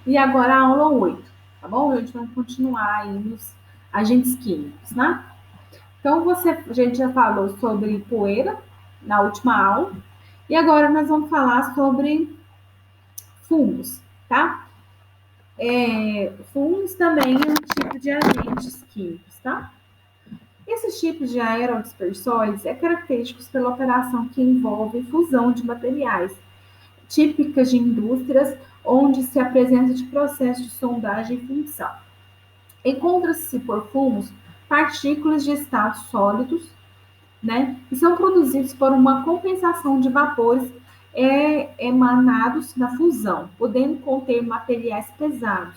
E agora a aula 8, tá bom? A gente vai continuar aí nos agentes químicos, né? Então, a gente já falou sobre poeira na última aula, e agora nós vamos falar sobre fungos, tá? Fungos também é um tipo de agentes químicos, tá? Esses tipos de aerodispersóides é característicos pela operação que envolve fusão de materiais, típicas de indústrias onde se apresenta de processo de sondagem e função. Encontra-se por fumos partículas de estados sólidos, né, e são produzidos por uma compensação de vapores emanados na fusão, podendo conter materiais pesados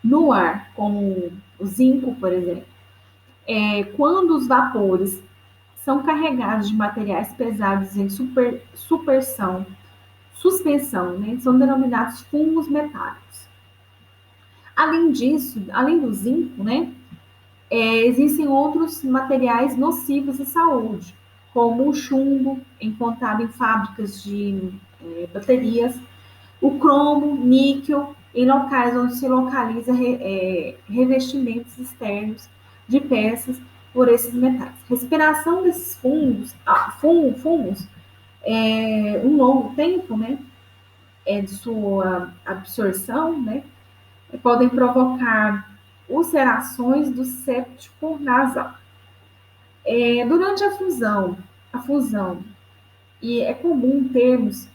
no ar, como o zinco, por exemplo. Quando os vapores são carregados de materiais pesados em suspensão, né, são denominados fumos metálicos. Além disso, além do zinco, né, existem outros materiais nocivos à saúde, como o chumbo, encontrado em fábricas de baterias, o cromo, níquel, em locais onde se localiza revestimentos externos de peças por esses metais. Respiração desses fungos um longo tempo, né, de sua absorção, né, podem provocar ulcerações do septo nasal. Durante a fusão, e é comum termos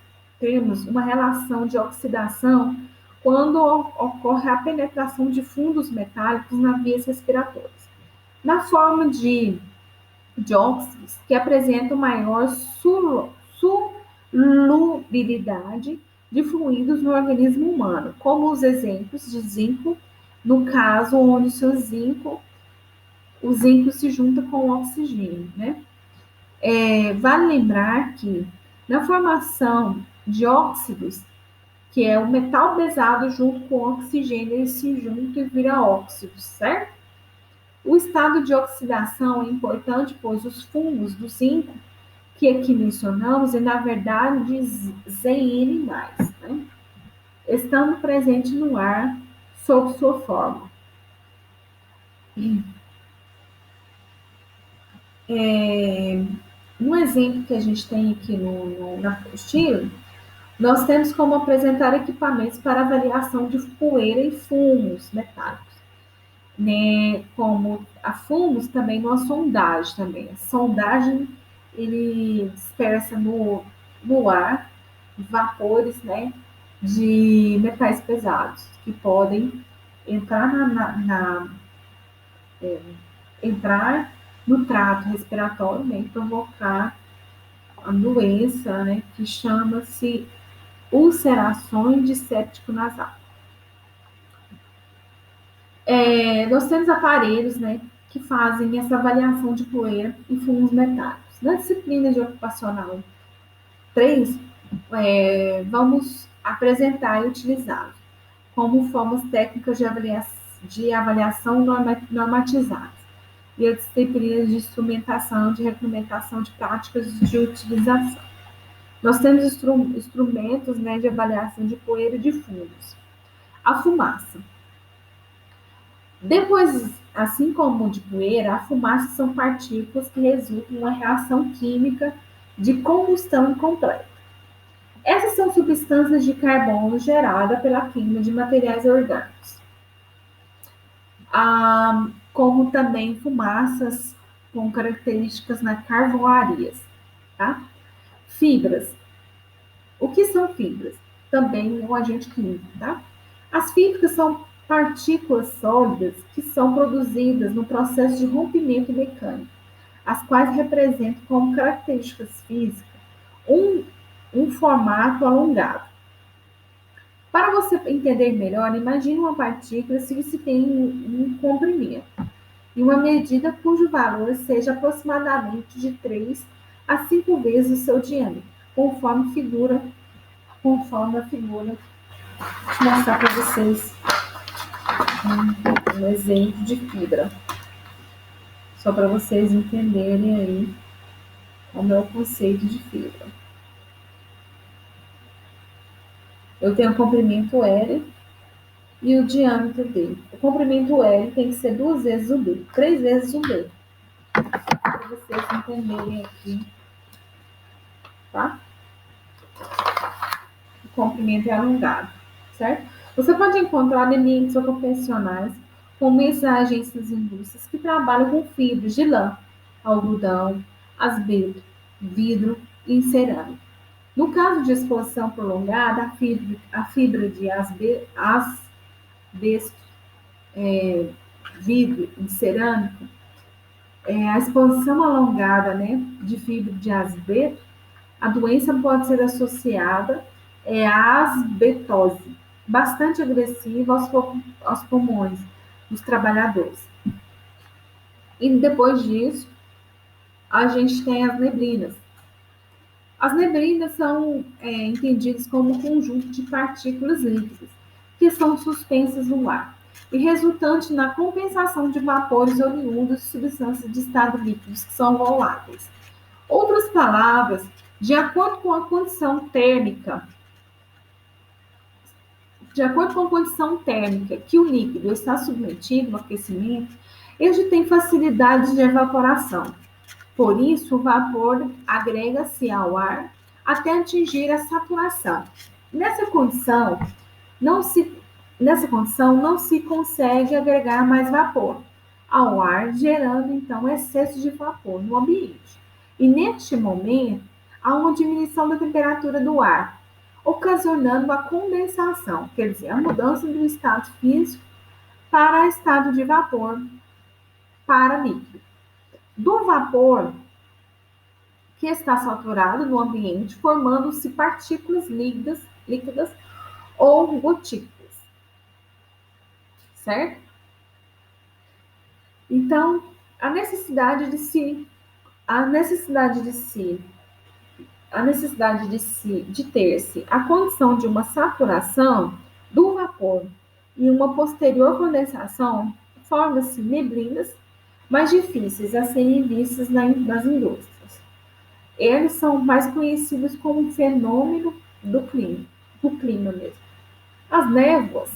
uma relação de oxidação quando ocorre a penetração de fundos metálicos nas vias respiratórias, na forma de óxidos que apresentam maior solubilidade de fluidos no organismo humano, como os exemplos de zinco, no caso onde o zinco se junta com o oxigênio, né? Vale lembrar que na formação de óxidos, que é o metal pesado junto com o oxigênio, eles se juntam e vira óxido, certo? O estado de oxidação é importante, pois os fungos do zinco que aqui mencionamos é, na verdade, ZN+, né? Estando presente no ar sob sua forma. Um exemplo que a gente tem aqui na apostila, nós temos como apresentar equipamentos para avaliação de poeira e fumos metálicos, né? Como a fumos também numa sondagem também. A sondagem ele dispersa no ar vapores, né, de metais pesados que podem entrar entrar no trato respiratório, né, e provocar a doença, né, que chama-se ulcerações de septo nasal. Nós temos aparelhos, né, que fazem essa avaliação de poeira e fumos metálicos. Na disciplina de ocupacional 3, vamos apresentar e utilizar como formas técnicas de avaliação normatizadas e as disciplinas de instrumentação, de regulamentação de práticas de utilização. Nós temos instrumentos, né, de avaliação de poeira e de fumos. A fumaça. Depois, assim como de poeira, a fumaça são partículas que resultam em uma reação química de combustão incompleta. Essas são substâncias de carbono geradas pela queima de materiais orgânicos, como também fumaças com características na carvoarias. Tá? Fibras. O que são fibras? Também um agente químico. Tá? As fibras são partículas sólidas que são produzidas no processo de rompimento mecânico, as quais representam como características físicas um, um formato alongado. Para você entender melhor, imagine uma partícula se você tem um comprimento e uma medida cujo valor seja aproximadamente de 3 a 5 vezes o seu diâmetro, conforme a figura. Vou mostrar para vocês um exemplo de fibra, só para vocês entenderem aí como é o conceito de fibra. Eu tenho um comprimento L, e o diâmetro D. O comprimento L tem que ser 2 vezes o D, 3 vezes o D, para vocês entenderem aqui, tá? O comprimento é alongado, certo? Você pode encontrar ambientes ocupacionais, como mensagens das indústrias que trabalham com fibras de lã, algodão, asbesto, vidro e cerâmica. No caso de exposição prolongada, a fibra de asbesto, vidro e cerâmica, a exposição alongada, né, de fibra de asbesto, a doença pode ser associada à asbestose, bastante agressiva aos pulmões dos trabalhadores. E depois disso, a gente tem as neblinas. As neblinas são entendidas como um conjunto de partículas líquidas que são suspensas no ar e resultante na compensação de vapores oriundos de substâncias de estado líquidos que são voláteis. Outras palavras, de acordo com a condição térmica, que o líquido está submetido ao aquecimento, ele tem facilidade de evaporação. Por isso, o vapor agrega-se ao ar até atingir a saturação. Nessa condição, não se, nessa condição, não se consegue agregar mais vapor ao ar, gerando então excesso de vapor no ambiente. E neste momento, há uma diminuição da temperatura do ar, ocasionando a condensação, quer dizer, a mudança do estado físico para estado de vapor para líquido. Do vapor que está saturado no ambiente, formando-se partículas líquidas ou gotículas, certo? Então, a necessidade de se, a necessidade de se, a necessidade de ter-se a condição de uma saturação do vapor e uma posterior condensação forma-se neblinas mais difíceis a serem vistas nas indústrias. Eles são mais conhecidos como fenômeno do clima mesmo. As névoas,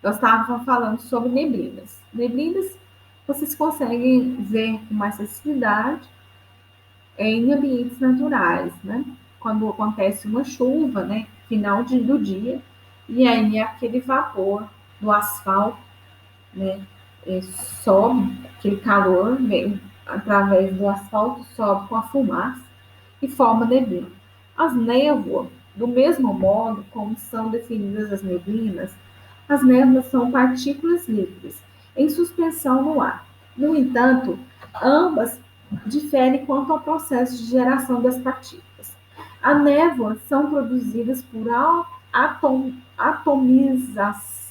nós estávamos falando sobre neblinas. Neblinas vocês conseguem ver com mais facilidade em ambientes naturais, né? Quando acontece uma chuva, né? Final do dia, e aí aquele vapor do asfalto, né? Sobe, aquele calor vem através do asfalto, sobe com a fumaça e forma neblina. As névoas, do mesmo modo como são definidas as neblinas, as névoas são partículas líquidas em suspensão no ar. No entanto, ambas diferem quanto ao processo de geração das partículas. As névoas são produzidas por atomização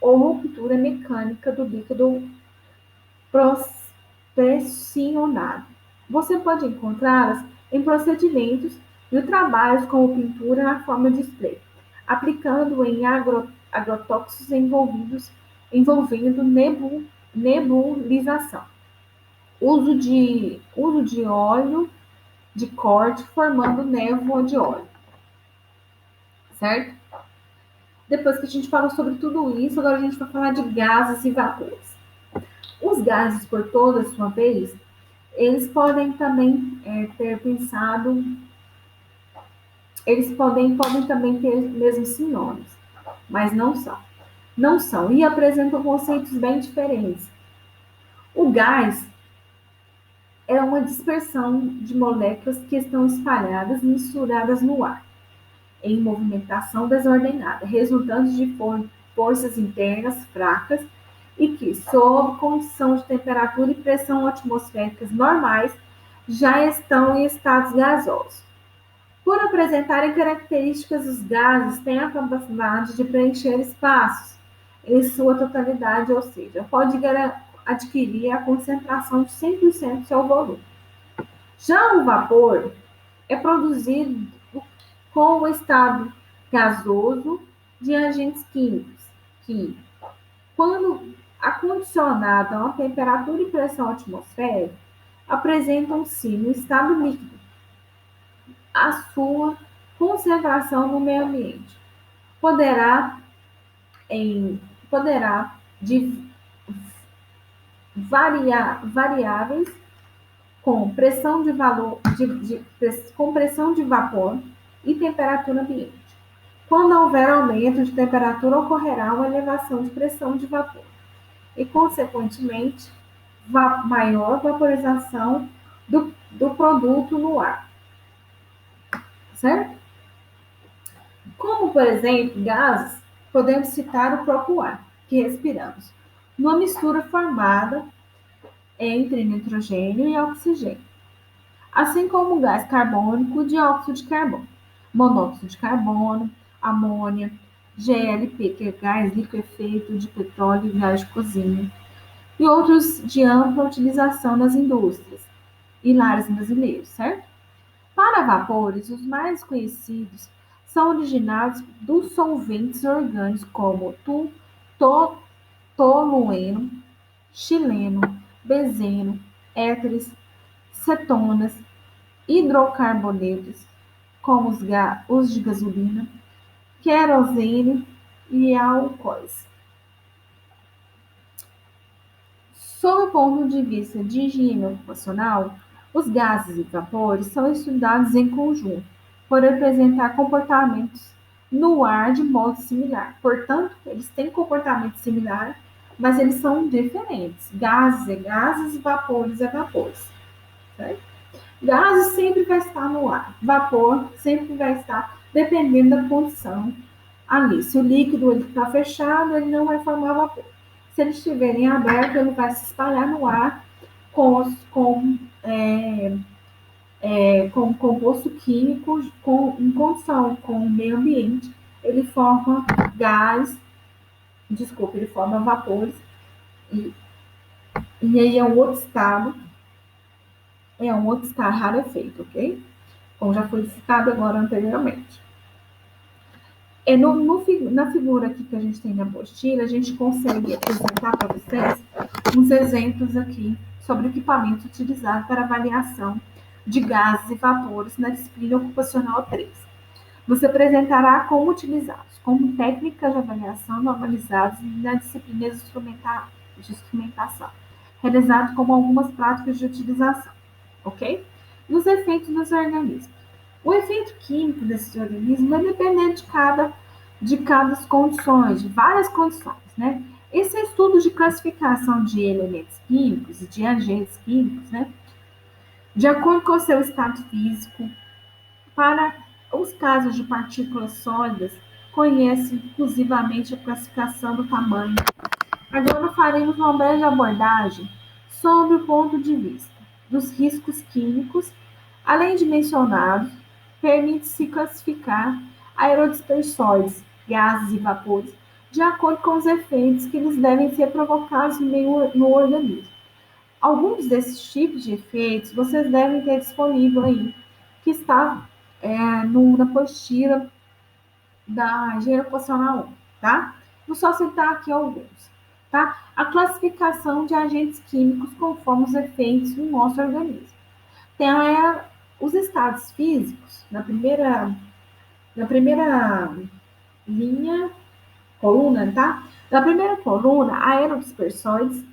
ou ruptura mecânica do líquido pressionado. Você pode encontrá-las em procedimentos e trabalhos como pintura na forma de spray, aplicando em agrotóxicos envolvendo nebulização. Uso de óleo de corte formando névoa de óleo, certo? Depois que a gente falou sobre tudo isso, agora a gente vai falar de gases e vapores. Os gases, por toda a sua vez, eles podem também podem também ter mesmos sinônimos, mas não são. Não são e apresentam conceitos bem diferentes. O gás é uma dispersão de moléculas que estão espalhadas e misturadas no ar, em movimentação desordenada, resultante de forças internas fracas e que, sob condição de temperatura e pressão atmosféricas normais, já estão em estados gasosos. Por apresentarem características, os gases têm a capacidade de preencher espaços em sua totalidade, ou seja, pode adquirir a concentração de 100% do seu volume. Já o vapor é produzido com o estado gasoso de agentes químicos, que, quando acondicionado a uma temperatura e pressão atmosférica, apresentam-se no estado líquido. A sua Conservação no meio ambiente. Poderá, poderá de variáveis com pressão de valor com pressão de vapor e temperatura ambiente. Quando houver aumento de temperatura, ocorrerá uma elevação de pressão de vapor e, consequentemente, maior vaporização do produto no ar, certo? Como, por exemplo, gases, podemos citar o próprio ar que respiramos, uma mistura formada entre nitrogênio e oxigênio, assim como o gás carbônico, dióxido de carbono, monóxido de carbono, amônia, GLP, que é gás liquefeito de petróleo e gás de cozinha, e outros de ampla utilização nas indústrias e lares brasileiros, certo? Para vapores, os mais conhecidos são originados dos solventes orgânicos como tolueno, xileno, benzeno, éteres, cetonas, hidrocarbonetos, como os de gasolina, querosene e álcoois. Sob o ponto de vista de higiene ocupacional, os gases e vapores são estudados em conjunto, por apresentar comportamentos no ar de modo similar. Portanto, eles têm comportamento similar, mas eles são diferentes. Gases é gases, vapores é vapores. Certo? Gases sempre vai estar no ar, vapor sempre vai estar dependendo da condição ali. Se o líquido está fechado, ele não vai formar vapor. Se eles estiverem abertos, ele vai se espalhar no ar com composto químico em condição com o meio ambiente. Ele forma gás, desculpa, ele forma vapores, e, e aí é um outro estado rarefeito, ok? Como já foi citado agora anteriormente. Na figura aqui que a gente tem na apostila, a gente consegue apresentar para vocês uns exemplos aqui sobre equipamento utilizado para avaliação de gases e vapores na disciplina ocupacional 3. Você apresentará como utilizados, como técnicas de avaliação normalizadas na disciplina de instrumentação, realizado como algumas práticas de utilização, ok? E os efeitos dos organismos. O efeito químico desses organismos é dependente de cada condições, de várias condições, né? Esse estudo de classificação de elementos químicos e de agentes químicos, né? De acordo com o seu estado físico, para os casos de partículas sólidas, conhece inclusivamente a classificação do tamanho. Agora faremos uma breve abordagem sobre o ponto de vista dos riscos químicos. Além de mencionados, permite-se classificar aerodispersóides, gases e vapores, de acordo com os efeitos que eles devem ser provocados no organismo. Alguns desses tipos de efeitos vocês devem ter disponível aí, que está na apostila da Engenharia Ocupacional 1, tá? Vou só citar aqui alguns, tá? A classificação de agentes químicos conforme os efeitos no nosso organismo. Tem os estados físicos, na primeira linha, coluna, tá? Na primeira coluna, aerodispersóides,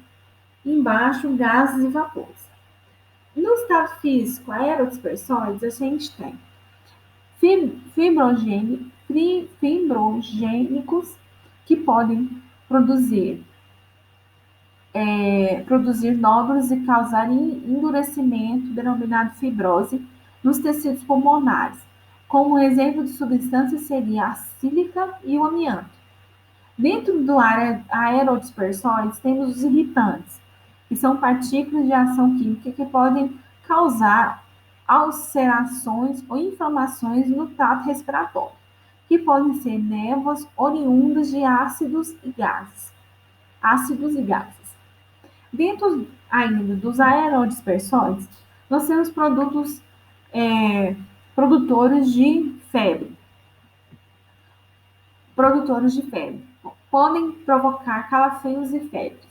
embaixo, gases e vapores. No estado físico, aerodispersóides, a gente tem fibrogênicos que podem produzir nódulos e causar endurecimento, denominado fibrose, nos tecidos pulmonares. Como exemplo de substância seria a sílica e o amianto. Dentro do aerodispersóides, temos os irritantes, que são partículas de ação química que podem causar ulcerações ou inflamações no trato respiratório, que podem ser névoas oriundas de ácidos e gases. Dentro ainda dos aerodispersóides, nós temos produtores de febre. Podem provocar calafrios e febres,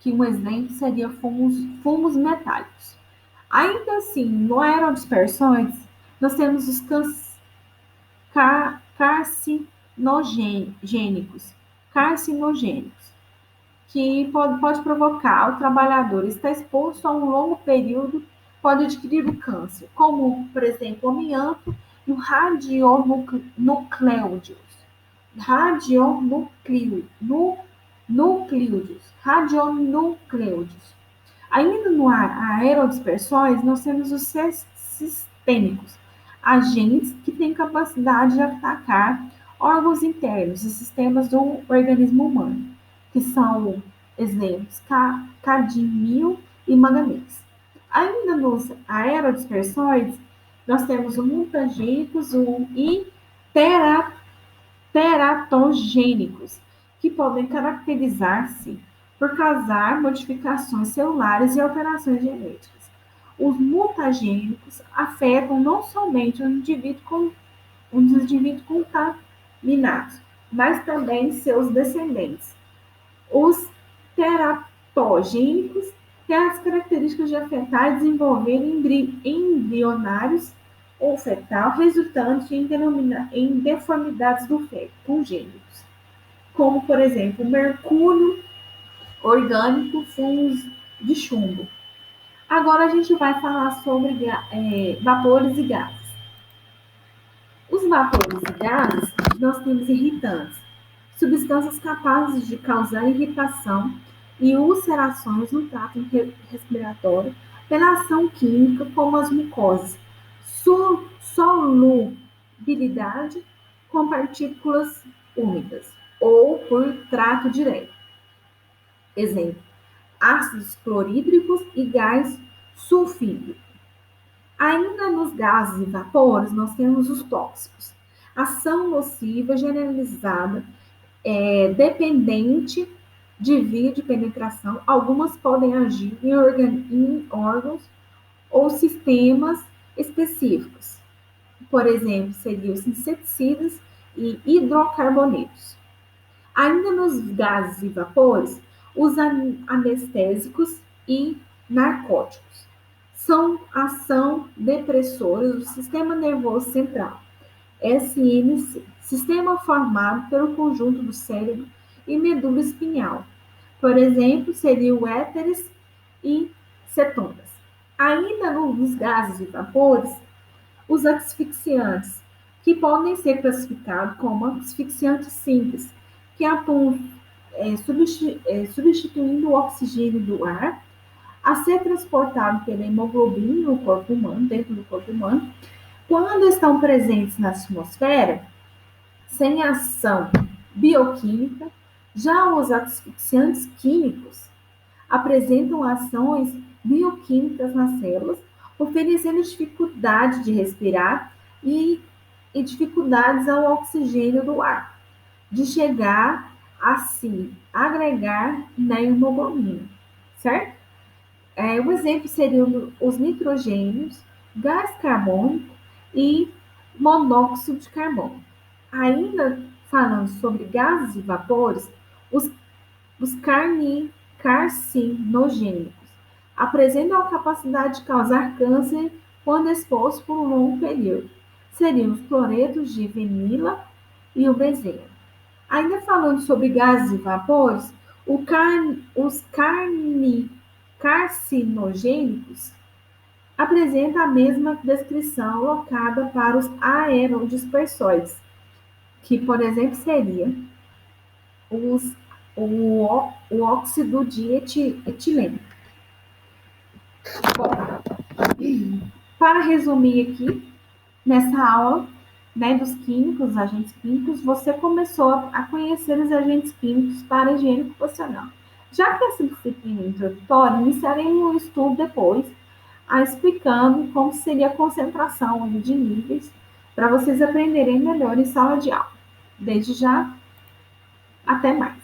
que um exemplo seria fumos metálicos. Ainda assim, no aerodispersóides, nós temos carcinogênicos, carcinogênicos, que pode provocar o trabalhador estar exposto a um longo período, pode adquirir o câncer, como, por exemplo, o amianto e o radionucleoides. Ainda no aerodispersões, nós temos os sistêmicos, agentes que têm capacidade de atacar órgãos internos e sistemas do organismo humano, que são exemplos cadmio e manganês. Ainda nos aerodispersões, nós temos o mutagênicos e teratogênicos, que podem caracterizar-se por causar modificações celulares e alterações genéticas. Os mutagênicos afetam não somente os indivíduos contaminados, mas também seus descendentes. Os teratogênicos têm as características de afetar e desenvolver embrionários ou fetal, resultante em deformidades do feto congênitos, como, por exemplo, mercúrio orgânico, fungos de chumbo. Agora a gente vai falar sobre vapores e gases. Os vapores e gases, nós temos irritantes, substâncias capazes de causar irritação e ulcerações no trato respiratório pela ação química, como as mucosas, solubilidade com partículas úmidas ou por trato direto. Exemplo: ácidos clorídricos e gás sulfídrico. Ainda nos gases e vapores, nós temos os tóxicos. Ação nociva generalizada, dependente de via de penetração. Algumas podem agir em órgãos ou sistemas específicos. Por exemplo, seriam os inseticidas e hidrocarbonetos. Ainda nos gases e vapores, os anestésicos e narcóticos são ação depressora do sistema nervoso central, SNC, sistema formado pelo conjunto do cérebro e medula espinhal. Por exemplo, seriam éteres e cetonas. Ainda nos gases e vapores, os asfixiantes, que podem ser classificados como asfixiantes simples, que atuam substituindo o oxigênio do ar a ser transportado pela hemoglobina no corpo humano, dentro do corpo humano, quando estão presentes na atmosfera, sem ação bioquímica. Já os asfixiantes químicos apresentam ações bioquímicas nas células, oferecendo dificuldade de respirar e dificuldades ao oxigênio do ar, de chegar a se agregar na hemoglobina, certo? O exemplo seriam os nitrogênios, gás carbônico e monóxido de carbono. Ainda falando sobre gases e vapores, os carcinogênicos apresentam a capacidade de causar câncer quando expostos por um longo período. Seriam os cloretos de vinila e o benzeno. Ainda falando sobre gases e vapores, os carcinogênicos apresentam a mesma descrição locada para os aerodispersóides, que, por exemplo, seria o óxido de etileno. Bom, para resumir aqui, nessa aula, né, dos químicos, agentes químicos, você começou a conhecer os agentes químicos para a higiene ocupacional. Já que essa disciplina é introdutória, iniciaremos um estudo depois, explicando como seria a concentração de níveis, para vocês aprenderem melhor em sala de aula. Desde já, até mais.